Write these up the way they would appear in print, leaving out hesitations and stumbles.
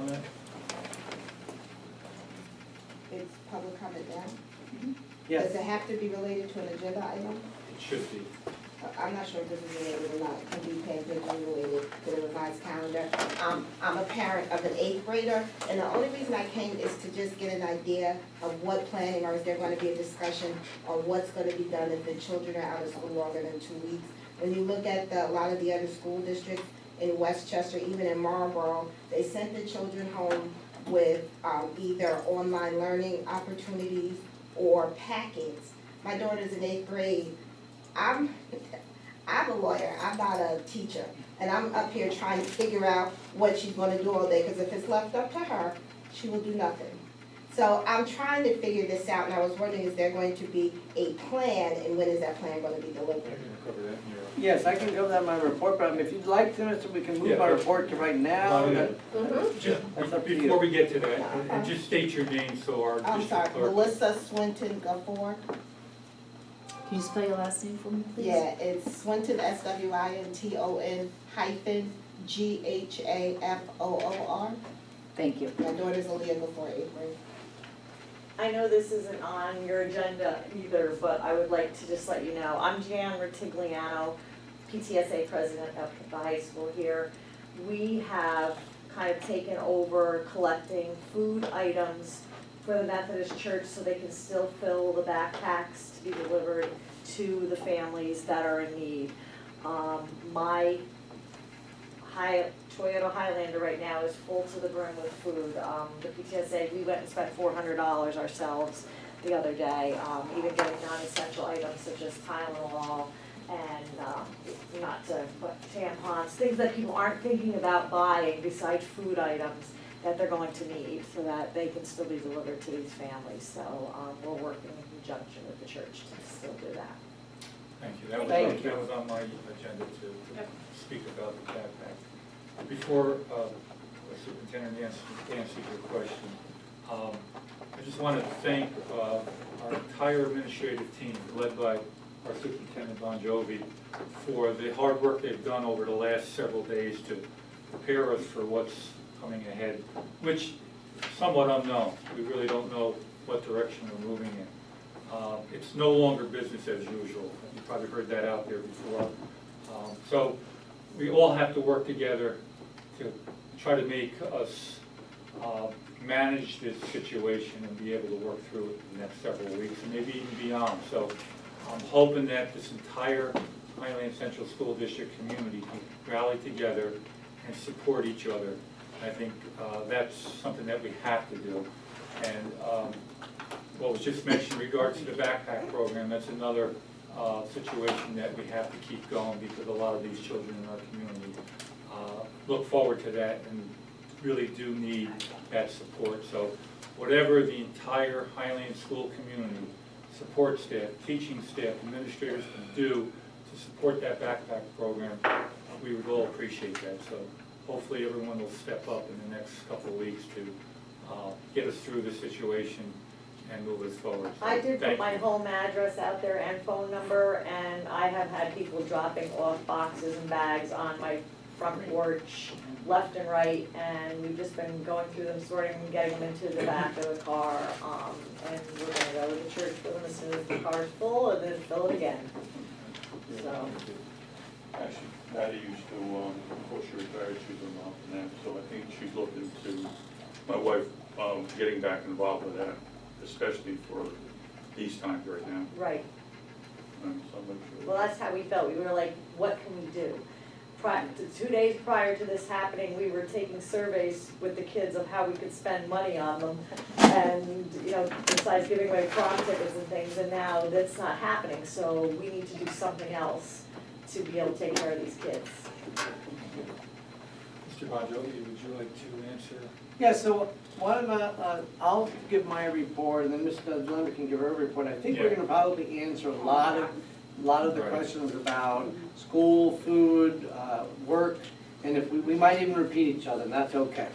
comment? It's public comment now? Yes. Does it have to be related to an agenda item? It should be. I'm not sure if this is related or not, it can be tangentially related to the revised calendar. I'm a parent of an 8th grader, and the only reason I came is to just get an idea of what planning, or is there gonna be a discussion on what's gonna be done if the children are out of school longer than 2 weeks. When you look at a lot of the other school districts in Westchester, even in Marlboro, they sent the children home with either online learning opportunities or packets. My daughter's in 8th grade. I'm a lawyer, I'm not a teacher, and I'm up here trying to figure out what she's gonna do all day, because if it's left up to her, she will do nothing. So I'm trying to figure this out, and I was wondering, is there going to be a plan, and when is that plan gonna be delivered? I'm gonna cover that in your. Yes, I can cover that in my report, but if you'd like to, Mr., we can move Yeah. my report to right now. Just That's up to you. before we get to that, and just state your name so our I'm sorry, district clerk. Melissa Swinton Gafford. Can you spell your last name for me, please? Yeah, it's Swinton, SWINTON GHAFOOR. Thank you. My daughter's Aaliyah before 8th grade. I know this isn't on your agenda either, but I would like to just let you know, I'm Jan Ritigliano, PTSA president of the high school here. We have kind of taken over collecting food items for the Methodist Church so they can still fill the backpacks to be delivered to the families that are in need. My Toyota Highlander right now is full to the brim with food. The PTSA, we went and spent $400 ourselves the other day, even getting non-essential items such as Tylenol and not to, but tampons, things that people aren't thinking about buying besides food items that they're going to need so that they can still be delivered to these families. So we're working in conjunction with the church to still do that. Thank you. Thank you. That was on my agenda to speak about the backpack. Before Superintendent answers your question, I just want to thank our entire administrative team led by our Superintendent Bon Jovi for the hard work they've done over the last several days to prepare us for what's coming ahead, which is somewhat unknown. We really don't know what direction we're moving in. It's no longer business as usual. You probably heard that out there before. So we all have to work together to try to make us manage this situation and be able to work through it in the next several weeks and maybe even beyond. So I'm hoping that this entire Highland Central School District community can rally together and support each other. I think that's something that we have to do. And what was just mentioned in regards to the backpack program, that's another situation that we have to keep going because a lot of these children in our community look forward to that and really do need that support. So whatever the entire Highland school community, support staff, teaching staff, administrators can do to support that backpack program, we would all appreciate that. So hopefully everyone will step up in the next couple of weeks to get us through the situation and move us forward. So I did put thank my you. home address out there and phone number, and I have had people dropping off boxes and bags on my front porch, left and right, and we've just been going through them, sorting them, getting them into the back of the car, and we're gonna go to the church with them as soon as the car's full, and then fill it again. So, Actually, Patty used to, before she retired, she was involved in that, so I think she's looking to, my wife, getting back involved with that, especially for these times right now. right, So I'm not sure. well, that's how we felt, we were like, what can we do? 2 days prior to this happening, we were taking surveys with the kids of how we could spend money on them. And, you know, besides giving away prom tickets and things, and now that's not happening. So we need to do something else to be able to take care of these kids. Mr. Bon Jovi, would you like to answer? Yeah, so what about, I'll give my report and then Mr. Lambert can give her report. I think we're Yeah. gonna probably answer a lot of the Right. questions about school, food, work, and if we might even repeat each other, and that's okay.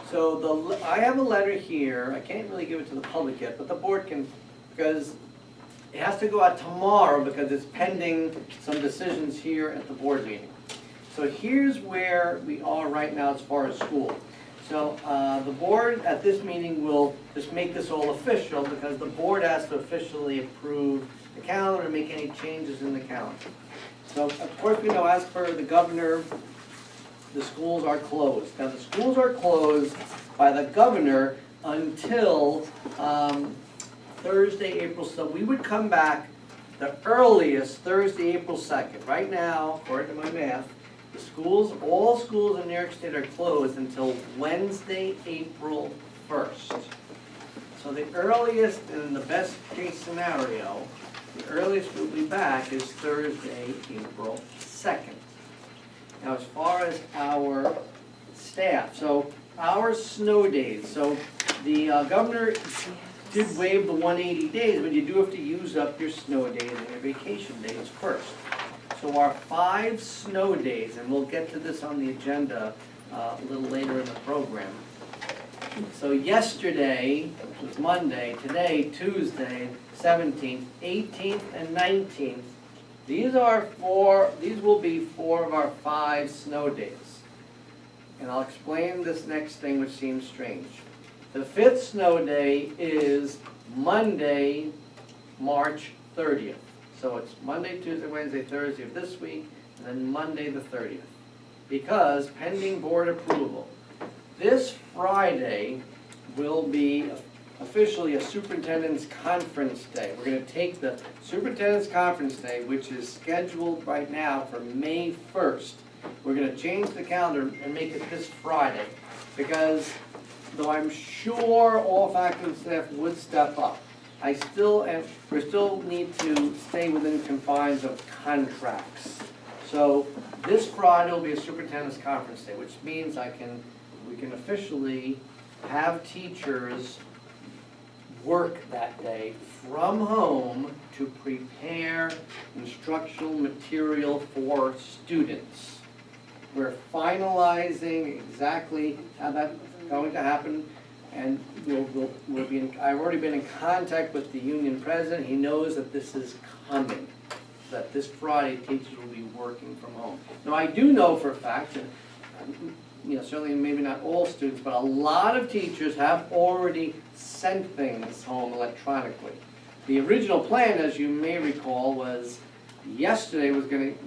So I have a letter here, I can't really give it to the public yet, but the board can, because it has to go out tomorrow because it's pending some decisions here at the board meeting. So here's where we are right now as far as school. So the board at this meeting will just make this all official because the board has to officially approve the calendar and make any changes in the calendar. So of course, we know as per the governor, the schools are closed. Now, the schools are closed by the governor until Thursday, April, so we would come back the earliest Thursday, April 2nd. Right now, according to my math, the schools, all schools in New York State are closed until Wednesday, April 1st. So the earliest, and the best case scenario, the earliest we'll be back is Thursday, April 2nd. Now, as far as our staff, so our snow days, so the governor did waive the 180 days, but you do have to use up your snow days and your vacation days first. So our 5 snow days, and we'll get to this on the agenda a little later in the program. So yesterday, which was Monday, today, Tuesday, 17th, 18th, and 19th, these will be 4 of our 5 snow days. And I'll explain this next thing, which seems strange. The 5th snow day is Monday, March 30th. So it's Monday, Tuesday, Wednesday, Thursday of this week, and then Monday the 30th. Because pending board approval, this Friday will be officially a superintendent's conference day. We're going to take the superintendent's conference day, which is scheduled right now for May 1st. We're going to change the calendar and make it this Friday, because though I'm sure all faculty and staff would step up, we still need to stay within confines of contracts. So this Friday will be a superintendent's conference day, which means we can officially have teachers work that day from home to prepare instructional material for students. We're finalizing exactly how that's going to happen, and we'll be I've already been in contact with the union president. He knows that this is coming, that this Friday teachers will be working from home. Now, I do know for a fact that, certainly maybe not all students, but a lot of teachers have already sent things home electronically. The original plan, as you may recall, was yesterday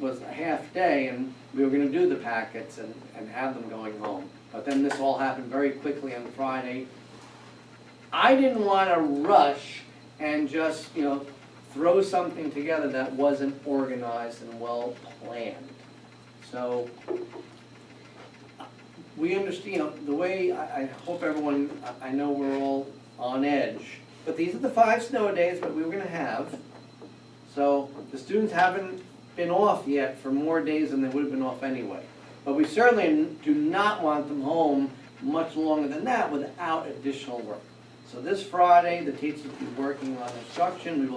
was a half day, and we were gonna do the packets and have them going home. But then this all happened very quickly on Friday. I didn't wanna rush and just, throw something together that wasn't organized and well planned. So we understand, the way, I hope everyone, I know we're all on edge, but these are the 5 snow days that we were gonna have. So the students haven't been off yet for more days than they would have been off anyway. But we certainly do not want them home much longer than that without additional work. So this Friday, the teachers will be working on instruction.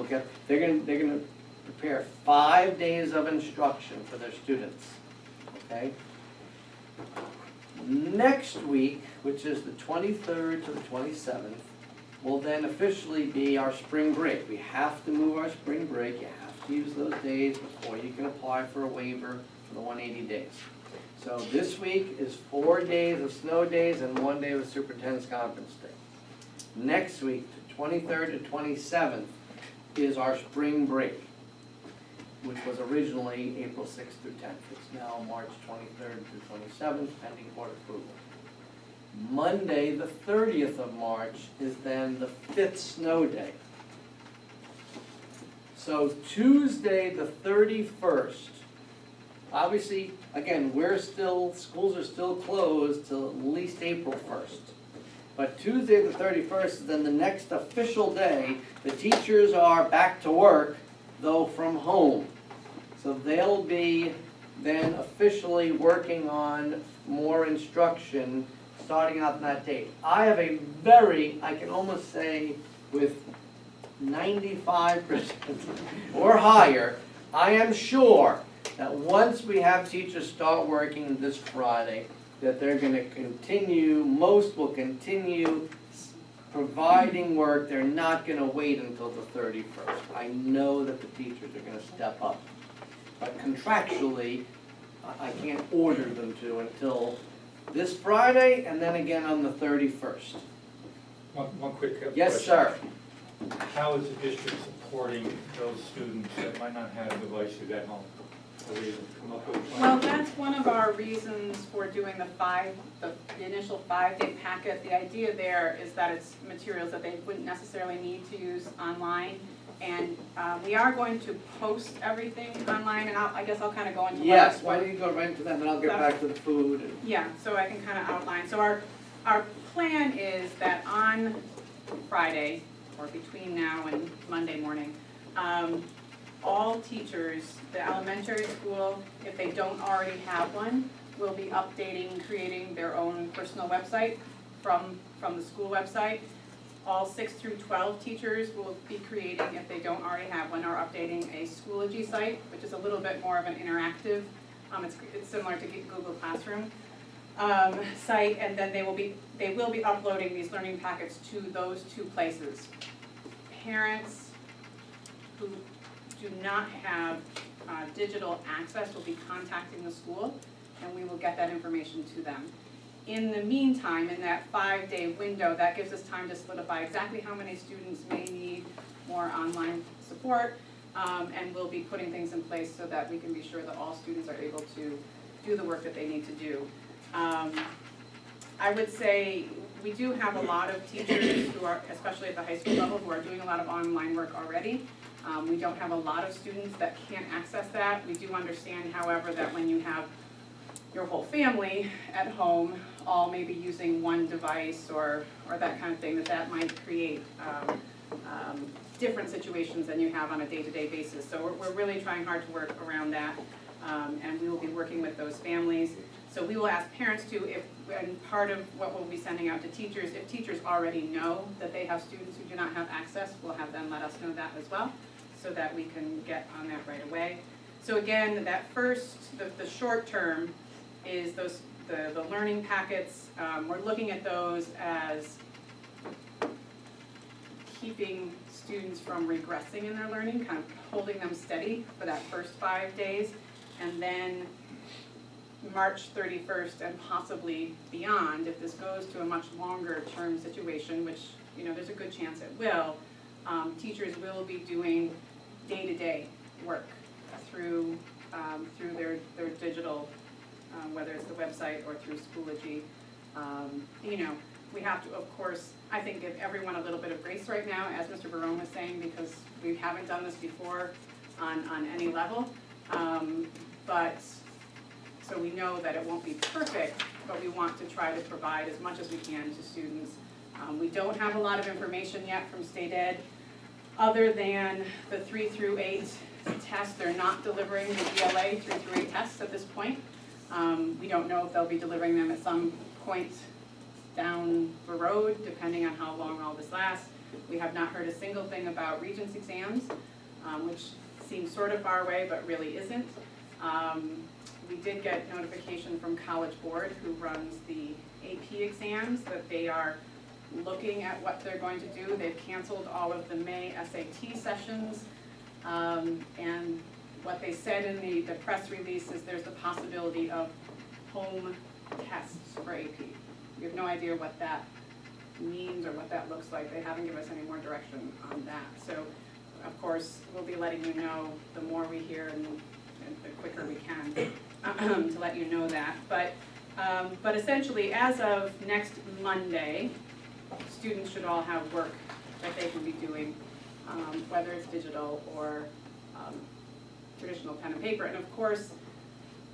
They're gonna prepare 5 days of instruction for their students, okay? Next week, which is the 23rd to the 27th, will then officially be our spring break. We have to move our spring break. You have to use those days before you can apply for a waiver for the 180 days. So this week is 4 days of snow days and 1 day of superintendent's conference day. Next week, the 23rd to 27th, is our spring break, which was originally April 6th through 10th. It's now March 23rd through 27th, pending board approval. Monday, the 30th of March, is then the 5th snow day. So Tuesday, the 31st, obviously, again, schools are still closed till at least April 1st. But Tuesday, the 31st, is then the next official day. The teachers are back to work, though from home. So they'll be then officially working on more instruction starting out on that date. I have I can almost say with 95% or higher, I am sure that once we have teachers start working this Friday, that they're gonna continue, most will continue providing work. They're not gonna wait until the 31st. I know that the teachers are gonna step up. But contractually, I can't order them to until this Friday and then again on the 31st. One quick question. Yes, sir. How is the district supporting those students that might not have devices at home? Have they come up with a plan? Well, that's one of our reasons for doing the initial 5-day packet. The idea there is that it's materials that they wouldn't necessarily need to use online. And we are going to post everything online, and I guess I'll kind of go into what. Yes, why don't you go right into that, and then I'll get back to the food. Yeah, so I can kind of outline. So our plan is that on Friday, or between now and Monday morning, all teachers, the elementary school, if they don't already have one, will be updating, creating their own personal website from the school website. All 6 through 12 teachers will be creating, if they don't already have one, or updating a Schoology site, which is a little bit more of an interactive, it's similar to Google Classroom site, and then they will be uploading these learning packets to those 2 places. Parents who do not have digital access will be contacting the school, and we will get that information to them. In the meantime, in that 5-day window, that gives us time to solidify exactly how many students may need more online support, and we'll be putting things in place so that we can be sure that all students are able to do the work that they need to do. I would say we do have a lot of teachers who are, especially at the high school level, who are doing a lot of online work already. We don't have a lot of students that can't access that. We do understand, however, that when you have your whole family at home, all maybe using one device or that kind of thing, that might create different situations than you have on a day-to-day basis. So we're really trying hard to work around that, and we will be working with those families. So we will ask parents to, and part of what we'll be sending out to teachers, if teachers already know that they have students who do not have access, we'll have them let us know that as well, so that we can get on that right away. So again, that first, the short term is the learning packets. We're looking at those as keeping students from regressing in their learning, kind of holding them steady for that first 5 days, and then March 31st and possibly beyond, if this goes to a much longer term situation, which, you know, there's a good chance it will, teachers will be doing day-to-day work through their digital, whether it's the website or through Schoology. You know, we have to, of course, I think, give everyone a little bit of grace right now, as Mr. Barone was saying, because we haven't done this before on any level. So we know that it won't be perfect, but we want to try to provide as much as we can to students. We don't have a lot of information yet from State Ed, other than the 3 through 8 tests. They're not delivering the ELA 3 through 8 tests at this point. We don't know if they'll be delivering them at some point down the road, depending on how long all this lasts. We have not heard a single thing about Regents exams, which seems sort of far away, but really isn't. We did get notification from College Board, who runs the AP exams, that they are looking at what they're going to do. They've canceled all of the May SAT sessions, and what they said in the press release is there's the possibility of home tests for AP. We have no idea what that means or what that looks like. They haven't given us any more direction on that. So, of course, we'll be letting you know the more we hear and the quicker we can to let you know that. But essentially, as of next Monday, students should all have work that they can be doing, whether it's digital or traditional pen and paper. And of course,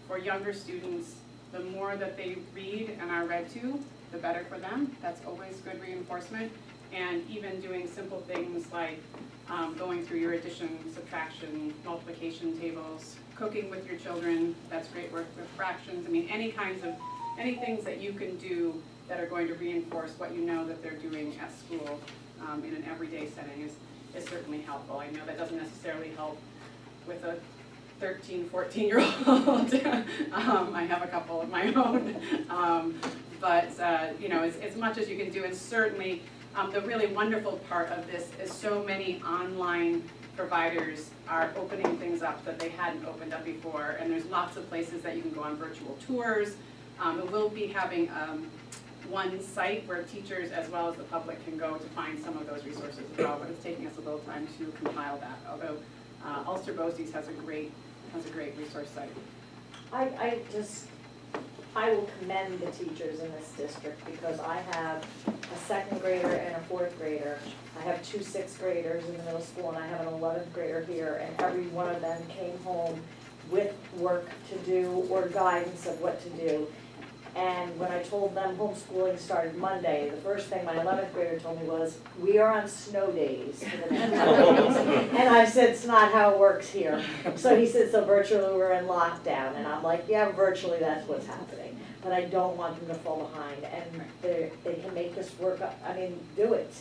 for younger students, the more that they read and are read to, the better for them. That's always good reinforcement. And even doing simple things like going through your addition, subtraction, multiplication tables, cooking with your children, that's great work with fractions. I mean, any things that you can do that are going to reinforce what you know that they're doing at school in an everyday setting is certainly helpful. I know that doesn't necessarily help with a 13, 14-year-old. I have a couple of my own. But you know, as much as you can do, and certainly the really wonderful part of this is so many online providers are opening things up that they hadn't opened up before, and there's lots of places that you can go on virtual tours. And we'll be having one site where teachers as well as the public can go to find some of those resources as well, but it's taking us a little time to compile that, although Ulster BOCES has a great resource site. I will commend the teachers in this district because I have a second grader and a fourth grader. I have two sixth graders in the middle school and I have an 11th grader here, and every one of them came home with work to do or guidance of what to do. And when I told them homeschooling started Monday, the first thing my 11th grader told me was, "We are on snow days for the next 10 days." And I said, "It's not how it works here." So he said, "So virtually we're in lockdown." And I'm like, "Yeah, virtually that's what's happening." But I don't want them to fall behind, and they can make this work, do it.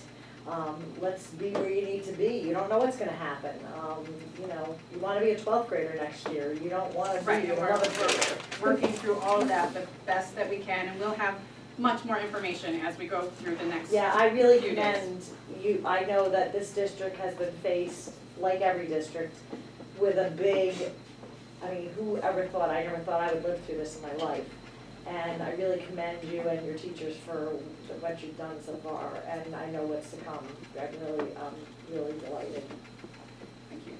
Let's be where you need to be. You don't know what's gonna happen. You wanna be a 12th grader next year. You don't wanna be Right, an and 11th grader. we're working through all of that the best that we can, and we'll have much more information as we go through the next. Yeah, I really few commend you. I know that this district has been faced, like every district, with a big, who ever thought, I never thought I would live through this in my life. And I really commend you and your teachers for what you've done so far, and I know what's to come. I'm really delighted. Thank you.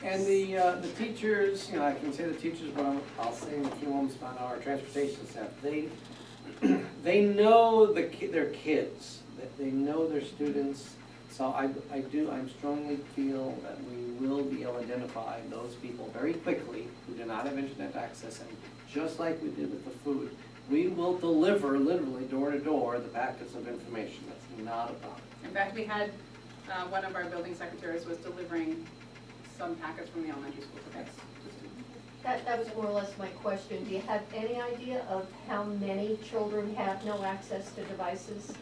And the teachers, I can say the teachers, but I'll say in a few moments about our transportation staff. They know their kids, that they know their students. So I strongly feel that we will be able to identify those people very quickly who do not have internet access. And just like we did with the food, we will deliver literally door to door the packets of information. That's not a problem. In fact, we had, one of our building secretaries was delivering some packets from the elementary school today. That was more or less my question. Do you have any idea of how many children have no access to devices?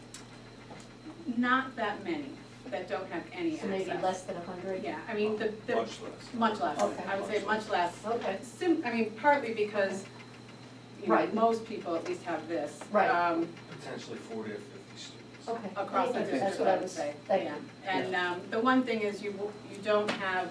Not that many that don't have any access. So maybe less than 100? Yeah, the. Much less. Much less. Okay. I would say much less. Okay. Partly because, Right. most people at least have this. Right. Potentially 40 or 50 students. Okay. Across the Thank you. district, That's what I I would was, say. thank Yeah. you. And the one thing is you don't have,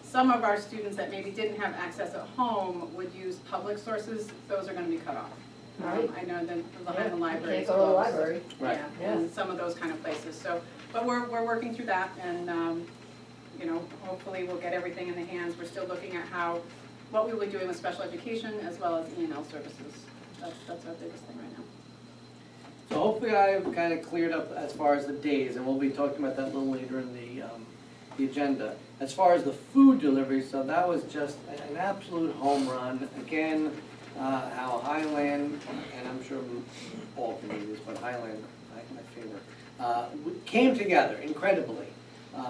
some of our students that maybe didn't have access at home would use public sources, those are gonna be cut off. Right. I know that Yeah, behind the library you is can't go to the closed. library. Right. Yeah, and some of those kind of places, so, but we're working through that, and, hopefully we'll get everything in the hands. We're still looking at what we were doing with special education as well as E&L services. That's our biggest thing right now. So hopefully I've kind of cleared up as far as the days, and we'll be talking about that a little later in the agenda. As far as the food delivery, so that was just an absolute home run. Again, how Highland, and I'm sure all communities, but Highland, my favorite, came together incredibly.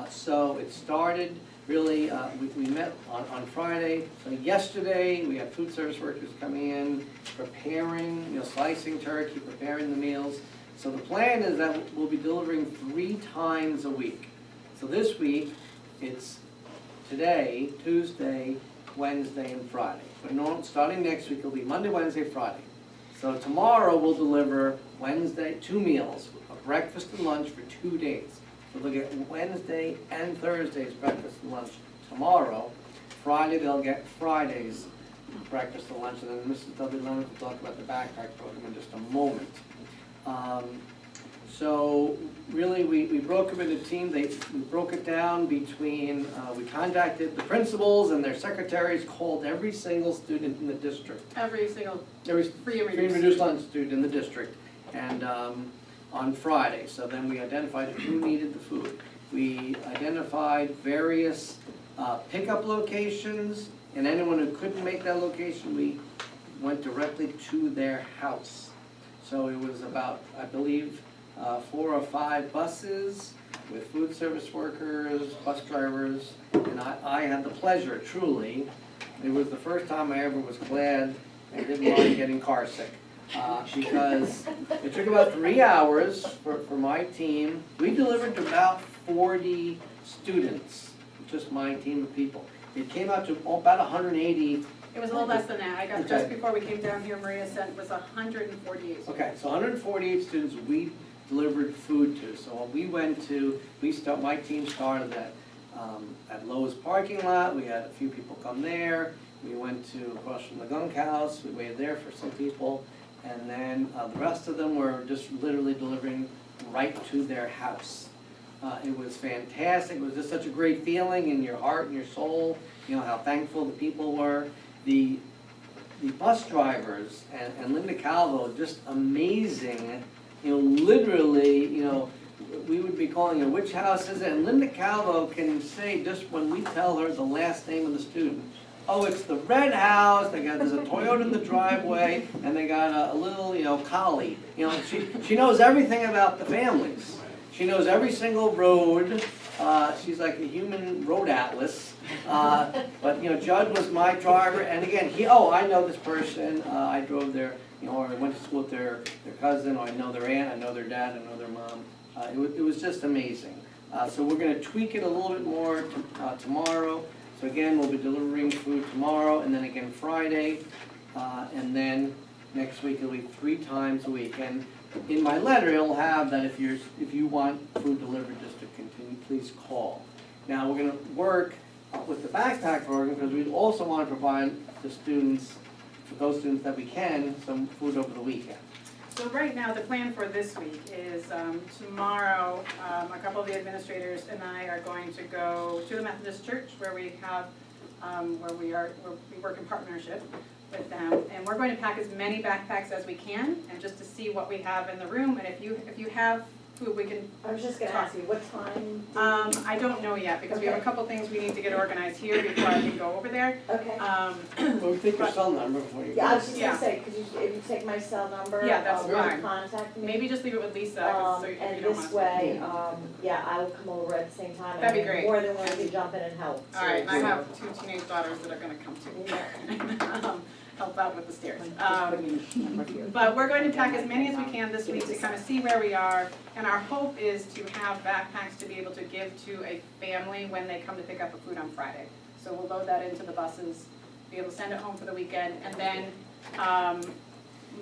So it started really, we met on Friday. So yesterday, we had food service workers coming in, preparing, slicing turkey, preparing the meals. So the plan is that we'll be delivering 3 times a week. So this week, it's today, Tuesday, Wednesday, and Friday. But starting next week, it'll be Monday, Wednesday, Friday. So tomorrow, we'll deliver Wednesday, 2 meals, a breakfast and lunch for 2 days. So they'll get Wednesday and Thursday's breakfast and lunch tomorrow. Friday, they'll get Friday's breakfast and lunch, and then Mrs. W. Leonard will talk about the backpack program in just a moment. So really, we broke them into teams. We broke it down between, we contacted the principals and their secretaries, called every single student in the district. Every single Every free and free and reduced. reduced lunch student in the district. And on Friday, so then we identified who needed the food. We identified various pickup locations, and anyone who couldn't make that location, we went directly to their house. So it was about, I believe, 4 or 5 buses with food service workers, bus drivers, and I had the pleasure, truly, it was the first time I ever was glad I didn't mind getting car sick. Because it took about 3 hours for my team. We delivered to about 40 students, just my team of people. It came out to about 180. It was a little less than that. I got, Okay. just before we came down here, Maria sent, was 148. Okay, so 148 students we delivered food to. So when we went to, my team started at Lowe's parking lot. We had a few people come there. We went to across from the Gunk House. We waited there for some people. And then the rest of them were just literally delivering right to their house. It was fantastic. It was just such a great feeling in your heart and your soul, you know, how thankful the people were. The bus drivers and Linda Calvo, just amazing, you know, literally, you know, we would be calling her, which house is it? And Linda Calvo can say, just when we tell her the last name of the student, oh, it's the red house, there's a Toyota in the driveway, and they got a little, you know, collie. You know, she knows everything about the families. She knows every single road. She's like a human road atlas. But, you know, Judd was my driver, and again, I know this person, I drove their, you know, or I went to school with their cousin, or I know their aunt, I know their dad, I know their mom. It was just amazing. So we're gonna tweak it a little bit more tomorrow. So again, we'll be delivering food tomorrow, and then again Friday, and then next week it'll be 3 times a week. And in my letter, it'll have that if you want food delivered just to continue, please call. Now, we're gonna work with the backpack program, because we also want to provide the students, for those students that we can, some food over the weekend. So right now, the plan for this week is tomorrow, a couple of the administrators and I are going to go to the Methodist Church where we have, where we work in partnership with them. And we're going to pack as many backpacks as we can, and just to see what we have in the room. And if you have food, we can. I was just gonna ask you, what time? I don't know yet, because we have a couple things we need to get organized here before I can go over there. Okay. We'll take your cell number before you go. Yeah, I was just Yeah. gonna say, could you, if you take my cell number? Yeah, that's will you fine. contact me? Maybe just leave it with Lisa, 'cause so if you And don't this want to. way, yeah, I will come over at the same time. That'd be and great. More than willing to jump in and help. All right, and I So- have 2 teenage daughters that are gonna come too. Help out with the stairs. But we're going to pack as many as we can this week to kind of see where we are. And our hope is to have backpacks to be able to give to a family when they come to pick up the food on Friday. So we'll load that into the buses, be able to send it home for the weekend. And then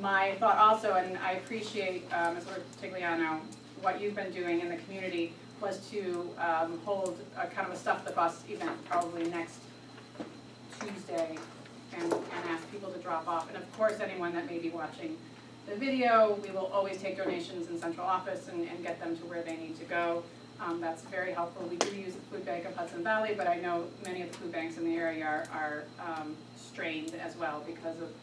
my thought also, and I appreciate, Ms. Ortigliano, what you've been doing in the community, was to hold a kind of a Stuff the Bus event probably next Tuesday, and ask people to drop off. And of course, anyone that may be watching the video, we will always take donations in central office and get them to where they need to go. That's very helpful. We do use the food bank of Hudson Valley, but I know many of the food banks in the area are strained as well because of,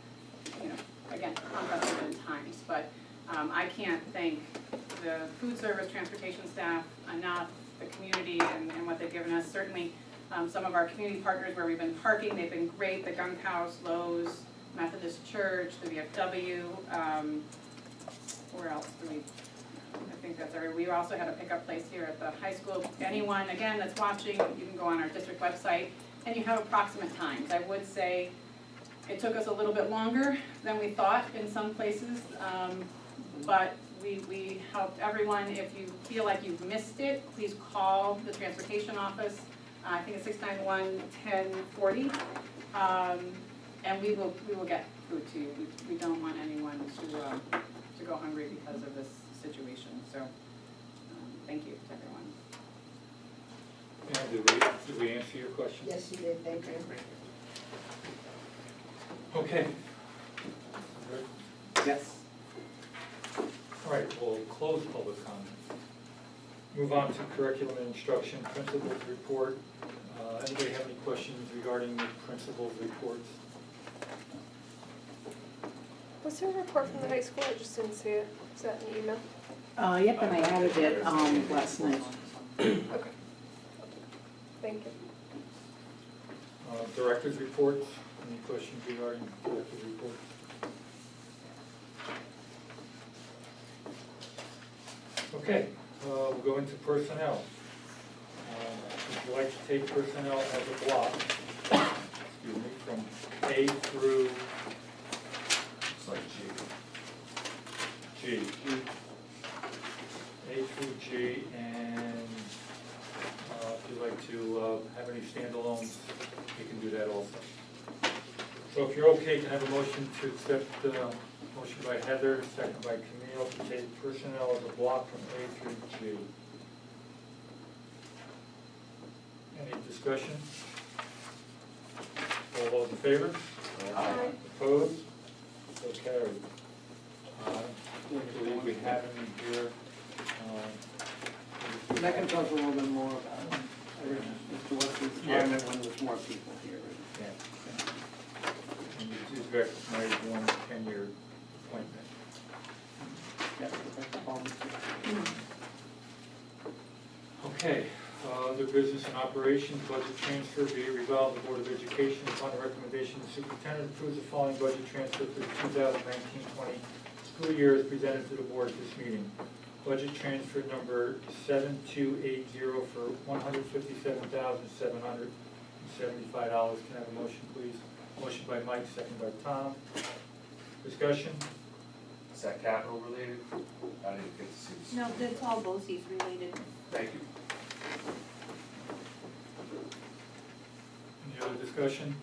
you know, again, unprecedented times. But I can't thank the food service, transportation staff enough, the community and what they've given us. Certainly, some of our community partners where we've been parking, they've been great, the Gunk House, Lowe's, Methodist Church, the VFW, where else do we, I think that's everywhere. We also had a pickup place here at the high school. Anyone, again, that's watching, you can go on our district website, and you have approximate times. I would say it took us a little bit longer than we thought in some places, but we helped everyone. If you feel like you've missed it, please call the transportation office. I think it's 691-1040, and we will get food to you. We don't want anyone to go hungry because of this situation. So, thank you to everyone. And did we answer your question? Yes, you did, thank you. Okay. Yes. All right, we'll close public comment. Move on to curriculum and instruction, principals report. Anybody have any questions regarding the principals reports? Was there a report from the high school? I just didn't see it. Is that an email? Yep, and I added it, last night. Okay. Thank you. Directors reports, any questions regarding directors reports? Okay, we'll go into personnel. Would you like to take personnel as a block, excuse me, from A through? It's like G. A through G, and if you'd like to have any standalones, you can do that also. So if you're okay, can I have a motion to accept the motion by Heather, second by Camille, to take personnel as a block from A through G. Any discussion? All those in favor? Aye. Opposed? So carried. I believe we have him in here. And I can talk a little bit more about it. Mr. Westby's retirement when there's more people here. Yeah. And you just recognize one 10-year appointment. Yes, that's the problem. Okay, other business and operations, budget transfer, be it resolved, the Board of Education, upon the recommendation of the superintendent, approves the following budget transfer for the 2019-20 school year as presented to the board at this meeting. Budget transfer number 7280 for $157,775. Can I have a motion, please? Motion by Mike, second by Tom. Discussion? Is that capital related? I didn't get to see. No, that's all BOCES related. Thank you. Any other discussion?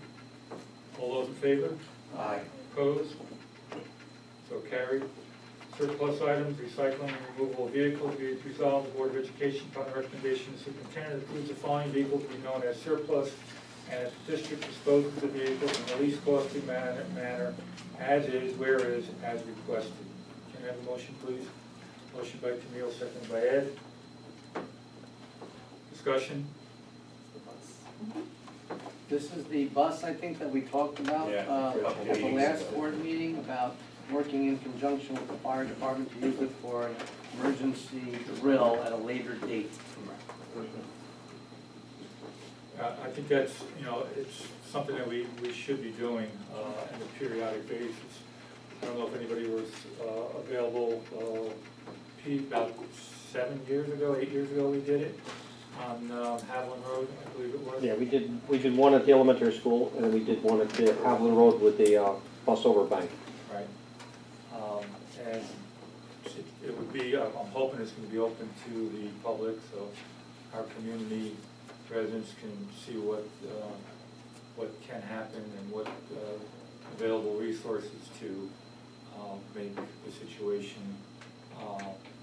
All those in favor? Aye. Opposed? So carried. Surplus items, recycling and removal of vehicles, be it resolved, the Board of Education, upon the recommendation of the superintendent, approves the following vehicles to be known as surplus, and as the district disposes of the vehicles in the least costly manner, as is, where is, as requested. Can I have a motion, please? Motion by Camille, seconded by Ed. Discussion? This is the bus, I think, that we talked about Yeah, a couple at the meetings last ago. board meeting, about working in conjunction with the fire department to use it for an emergency drill at a later date. I think that's, it's something that we should be doing on a periodic basis. I don't know if anybody was available, Pete, about 7 years ago, 8 years ago we did it on Haviland Road, I believe it was. Yeah, we did one at the elementary school, and we did one at the Haviland Road with the bus overbank. Right. And it would be, I'm hoping it's going to be open to the public, so our community residents can see what can happen and what available resources to make the situation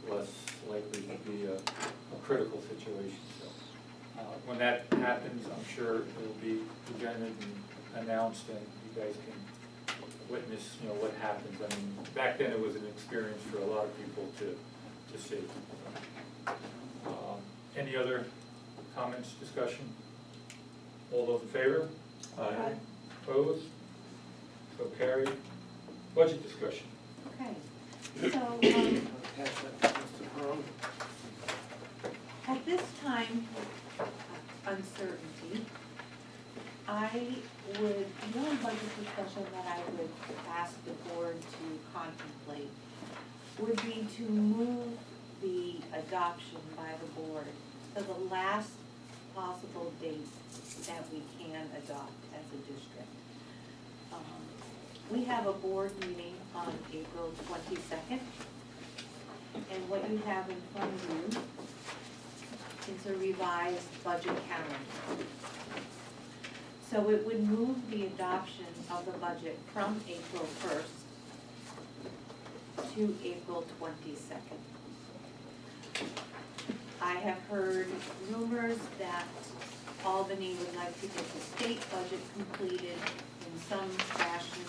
less likely to be a critical situation. So when that happens, I'm sure it will be presented and announced, and you guys can witness, what happens. I mean, back then it was an experience for a lot of people to see. Any other comments, discussion? All those in favor? Aye. Opposed? So carried. Budget discussion. Okay, so, Pass that to Mr. Pearl. at this time of uncertainty, I would, the only budget discussion that I would ask the board to contemplate would be to move the adoption by the board to the last possible date that we can adopt as a district. We have a board meeting on April 22nd, and what you have in front of you is a revised budget calendar. So it would move the adoption of the budget from April 1st to April 22nd. I have heard rumors that Albany would like to get the state budget completed in some fashion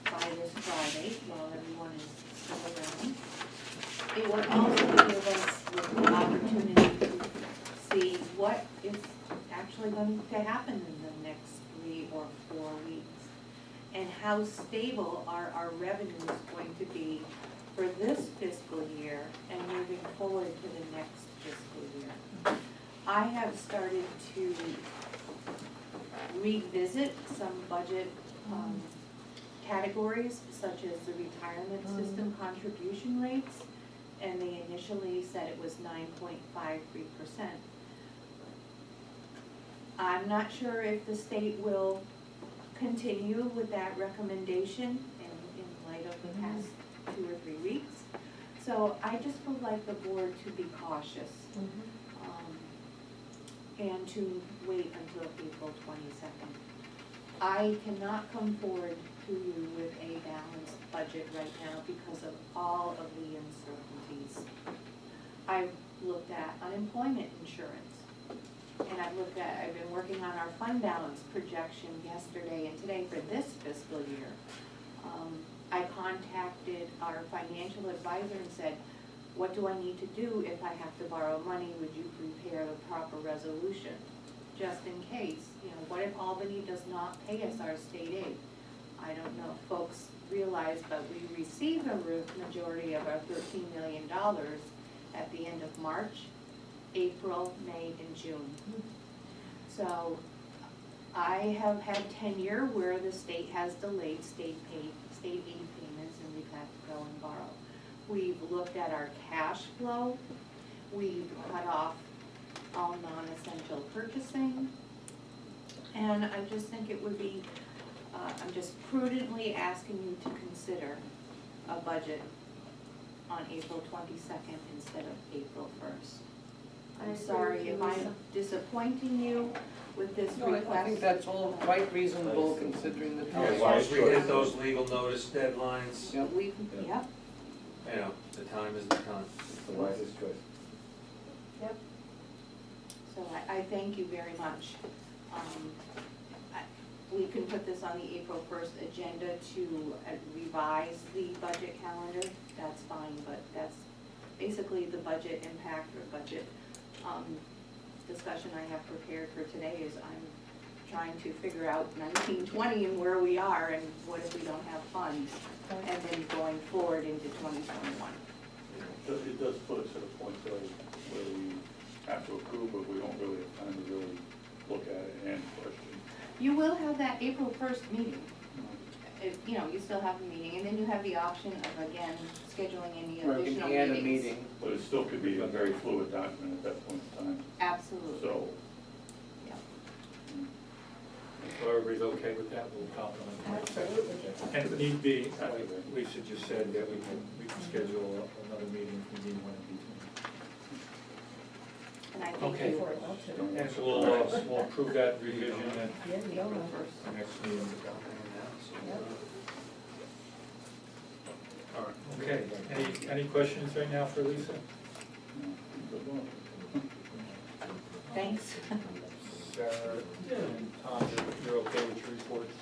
by this Friday, while everyone is still around. It would also give us the opportunity to see what is actually going to happen in the next 3 or 4 weeks, and how stable are our revenues going to be for this fiscal year and moving forward to the next fiscal year. I have started to revisit some budget categories, such as the retirement system contribution rates, and they initially said it was 9.53%. I'm not sure if the state will continue with that recommendation in light of the past 2 or 3 weeks. So I just would like the board to be cautious and to wait until April 22nd. I cannot come forward to you with a balanced budget right now because of all of the uncertainties. I've looked at unemployment insurance, and I've been working on our fund balance projection yesterday and today for this fiscal year. I contacted our financial advisor and said, what do I need to do if I have to borrow money? Would you prepare the proper resolution? Just in case, what if Albany does not pay us our state aid? I don't know if folks realize, but we received a majority of our $13 million at the end of March, April, May, and June. So I have had tenure where the state has delayed state aid payments and we've had to go and borrow. We've looked at our cash flow, we've cut off all non-essential purchasing, and I just think it would be, I'm just prudently asking you to consider a budget on April 22nd instead of April 1st. I'm sorry if I'm disappointing you with this No, request. I think that's all quite reasonable considering the time. Once we hit those legal notice deadlines, Yep. Yep, the time is the time. It's the wisest choice. so I thank you very much. We can put this on the April 1st agenda to revise the budget calendar, that's fine, but that's basically the budget impact or budget discussion I have prepared for today is I'm trying to figure out 1920 and where we are and what if we don't have funds, and then going forward into 2021. It does put us at a point though where we have to approve, but we don't really have time to really look at it and question. You will have that April 1st meeting. You still have a meeting, and then you have the option of, again, scheduling any Or we additional can add a meetings. meeting. But it still could be a very fluid document at that point in time, Absolutely. so. If everybody's okay with that, we'll compliment. Absolutely. And if need be, like Lisa just said, that we can schedule another meeting if we need one in between. And I thank Okay. you. And so we'll approve that revision at the next meeting. All right, okay. Any questions right now for Lisa? Good luck. Thanks. Sarah and Tom, you're okay with your reports?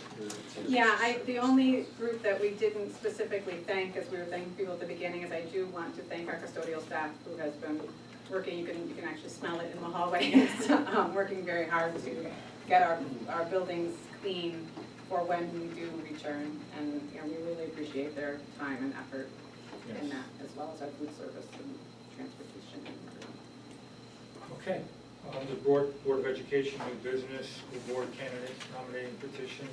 Yeah, the only group that we didn't specifically thank, as we were thanking people at the beginning, is I do want to thank our custodial staff who has been working, you can actually smell it in the hallways, working very hard to get our buildings clean for when we do return. And we really appreciate their time and effort in that, as well as our food service and transportation. Okay. The Board of Education, new business, school board candidates nominating petitions.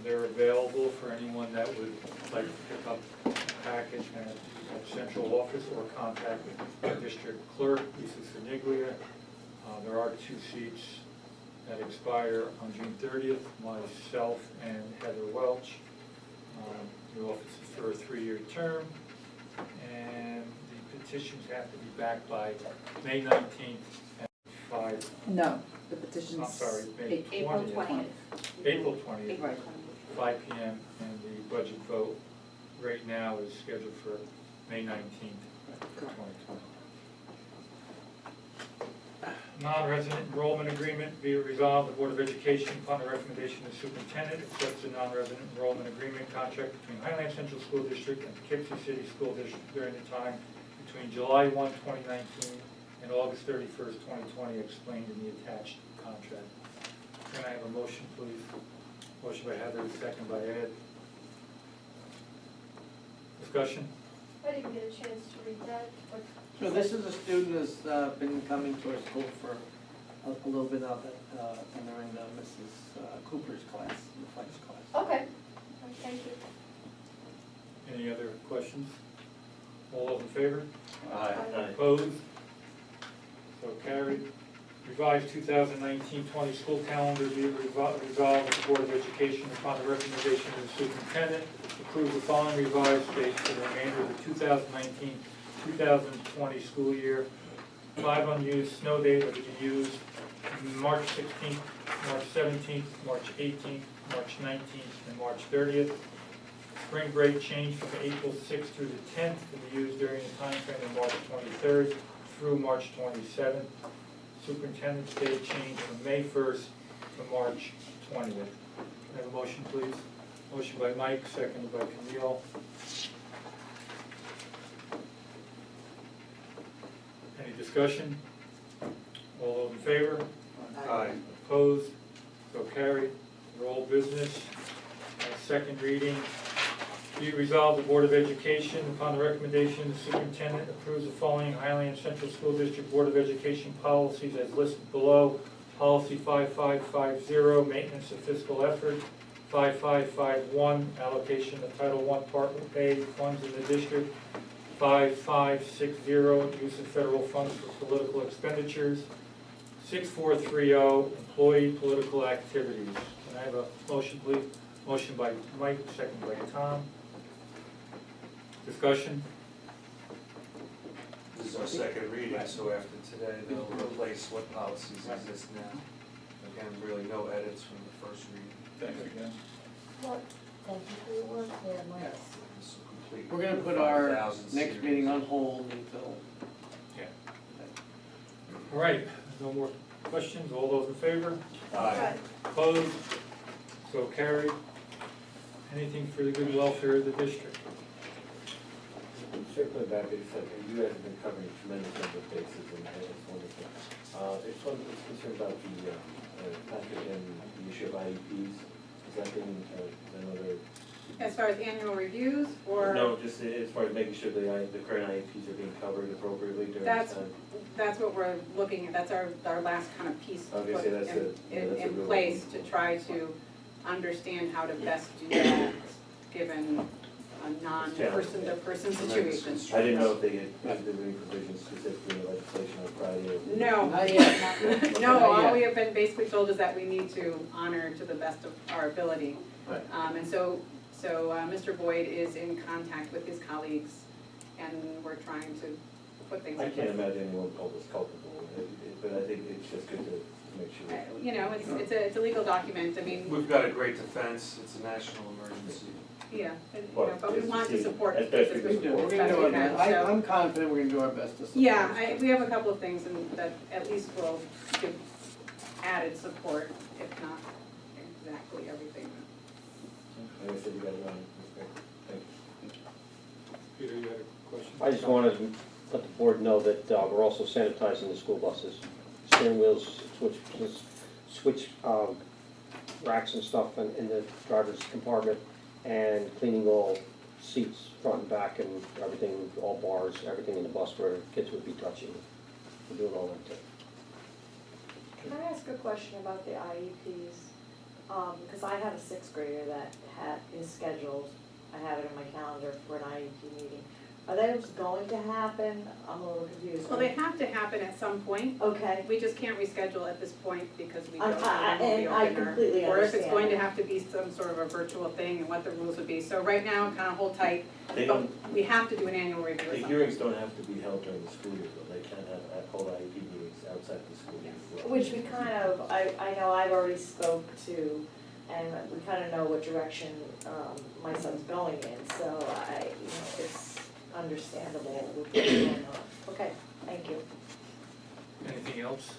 They're available for anyone that would like to pick up a package at central office or contact the district clerk, Lisa Siniglia. There are 2 seats that expire on June 30th, myself and Heather Welch. The office is for a 3-year term, and the petitions have to be back by May 19th at 5. No, the petition's. I'm sorry, May 20th. April 20th. April 20th, April 5 p.m. And the budget vote right now is scheduled for May 19th, 2020. Non-resident enrollment agreement, be it resolved, the Board of Education, upon the recommendation of the superintendent, accepts the non-resident enrollment agreement contract between Highland Central School District and Poughkeepsie City School District during the time between July 1, 2019 and August 31st, 2020, explained in the attached contract. Can I have a motion, please? Motion by Heather, second by Ed. Discussion? I didn't get a chance to read that, but. So this is a student that's been coming to our school for a little bit of it, and they're in Mrs. Cooper's class, the Flex class. Okay, thank you. Any other questions? All those in favor? Aye. Opposed? So carried. Revised 2019-20 school calendar, be it resolved that the Board of Education, upon the recommendation of the superintendent, approve the following revised dates for the remainder of the 2019-2020 school year. 5 unused snow days are to be used March 16th, March 17th, March 18th, March 19th, and March 30th. Spring break changed from April 6th through the 10th to be used during the time frame of March 23rd through March 27th. Superintendent's day changed from May 1st to March 20th. Can I have a motion, please? Motion by Mike, seconded by Camille. Any discussion? All those in favor? Aye. Opposed? So carried. Roll business. Second reading. Be it resolved, the Board of Education, upon the recommendation of the superintendent, approves the following Highland Central School District Board of Education policies as listed below. Policy 5550, maintenance of fiscal effort. 5551, allocation of Title I Part A funds in the district. 5560, use of federal funds for political expenditures. 6430, employee political activities. Can I have a motion, please? Motion by Mike, second by Tom. Discussion? This is our second reading, so after today, they'll replace what policies exist now. Again, really no edits from the first reading. Thanks again. Well, thank you for your work there, Mike. This will complete We're gonna the put our 5,000 next series. meeting on hold until. All right, no more questions, all those in favor? Aye. Opposed? So carried. Anything for the good welfare of the district? Circling back, it's like, you guys have been covering a tremendous number of bases, and it's wonderful. It's one that's concerned about the, Patrick, and the issue of IEPs. Is that being, another? As far as annual reviews, or? No, just as far as making sure the current IEPs are being covered appropriately during this time. That's what we're looking at, that's our last kind of piece to put Obviously, that's a in real- place to try to understand how to best do that, given a non-person-to-person situation. I didn't know if they had, if there were any provisions specifically in the legislation on Friday. Or- No. Not yet. No, Not all yet. we have been basically told is that we need to honor to the best of our ability. Right. And so Mr. Boyd is in contact with his colleagues, and we're trying to put things I in can't place. imagine anyone called us culpable, but I think it's just good to make sure. You know, it's a legal document, I mean, We've got a great defense, it's a national emergency. yeah, and, you Well, know, but we it's want to the- support as it best as we can we We're support. gonna as do we our can, best. so. I'm confident we're gonna do our best to support. Yeah, we have a couple of things that at least will give added support, if not exactly everything. Like I said, you got it on. Thank you. Peter, you had a question? I just wanted to let the board know that we're also sanitizing the school buses. Steering wheels, switch racks and stuff in the driver's compartment, and cleaning all seats, front and back, and everything, all bars, everything in the bus where kids would be touching. We're doing all that too. Can I ask a question about the IEPs? Because I have a sixth grader that is scheduled, I have it in my calendar for an IEP meeting. Are those going to happen? I'm a little confused. Well, they have to happen at some point. Okay, We just can't reschedule at this point because we don't know I- when we'll be and I open completely or if it's understand going to that. have to be some sort of a virtual thing and what the rules would be. So right now, kind of hold tight, They but don't, we have to do an annual review or the something. hearings don't have to be held during the school year, though. They can have called IEP meetings outside the school year as well. which we kind of, I know I've already spoke to, and we kind of know what direction my son's going in, so it's understandable with what's going on. Okay, thank you. Anything else?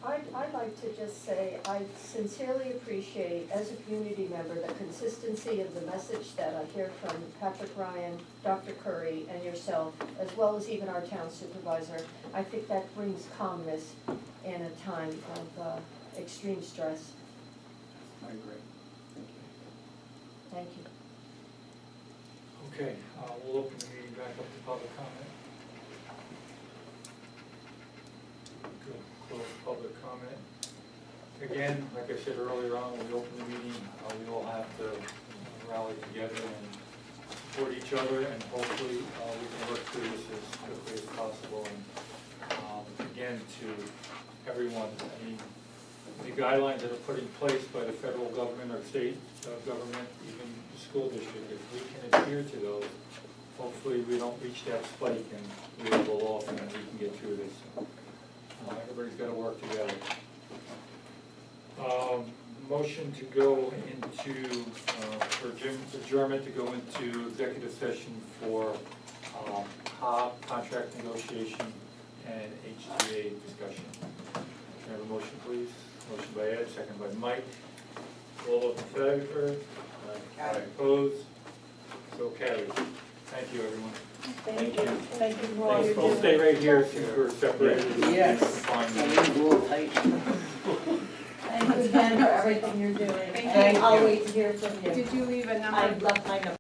I'd like to just say, I sincerely appreciate, as a community member, the consistency of the message that I hear from Patrick Ryan, Dr. Curry, and yourself, as well as even our town supervisor. I think that brings calmness in a time of extreme stress. I agree. Thank you. Okay, we'll open the meeting back up to public comment. Good, close public comment. Again, like I said earlier on, when we open the meeting, we all have to rally together and support each other, and hopefully, we can work through this as quickly as possible. And again, to everyone, I mean, the guidelines that are put in place by the federal government or state government, even the school district, if we can adhere to those, hopefully we don't reach that spike and we level off and we can get through this. Everybody's got to work together. Motion to go into, for adjournment to go into executive session for HOB, contract negotiation, and HCA discussion. Can I have a motion, please? Motion by Ed, second by Mike. All those in favor? Aye. Opposed? So carried. Thank you, everyone. Thank you. Thank you for all you're I'll stay doing. right here since we're separated. Yes. Fine. A little tight. Thank you again for everything you're doing. Thank And you. I'll wait to hear from you. Did you leave a number? I left my number.